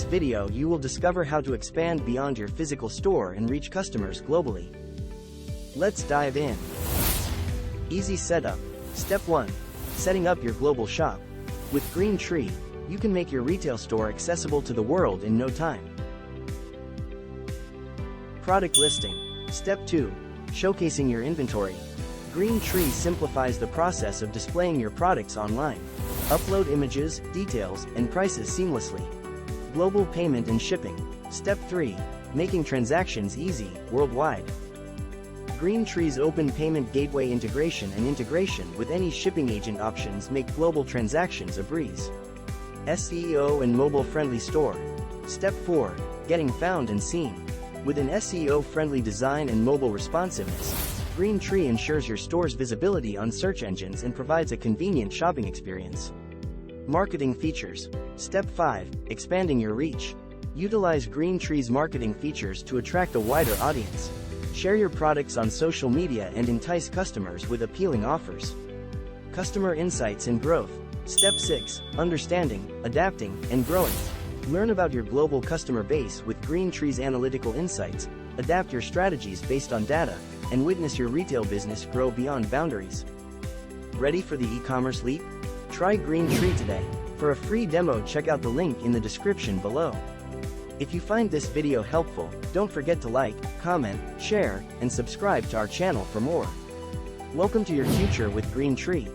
video you will discover how to expand beyond your physical store and reach customers globally. Let's dive in. Easy setup. Step 1. Setting up your global shop. With Green Tree, you can make your retail store accessible to the world in no time. Product listing. Step 2. Showcasing your inventory. Green Tree simplifies the process of displaying your products online. Upload images, details, and prices seamlessly. Global payment and shipping. Step 3. Making transactions easy, worldwide. Green Tree's open payment gateway integration and integration with any shipping agent options make global transactions a breeze. SEO and mobile-friendly store. Step 4. Getting found and seen. With an SEO-friendly design and mobile responsiveness, Green Tree ensures your store's visibility on search engines and provides a convenient shopping experience. Marketing features. Step 5. Expanding your reach. Utilize Green Tree's marketing features to attract a wider audience. Share your products on social media and entice customers with appealing offers. Customer insights and growth. Step 6. Understanding, adapting, and growing. Learn about your global customer base with Green Tree's analytical insights, adapt your strategies based on data, and witness your retail business grow beyond boundaries. Ready for the e-commerce leap? Try Green Tree today. For a free demo, check out the link in the description below. If you find this video helpful, don't forget to like, comment, share, and subscribe to our channel for more. Welcome to your future with Green Tree.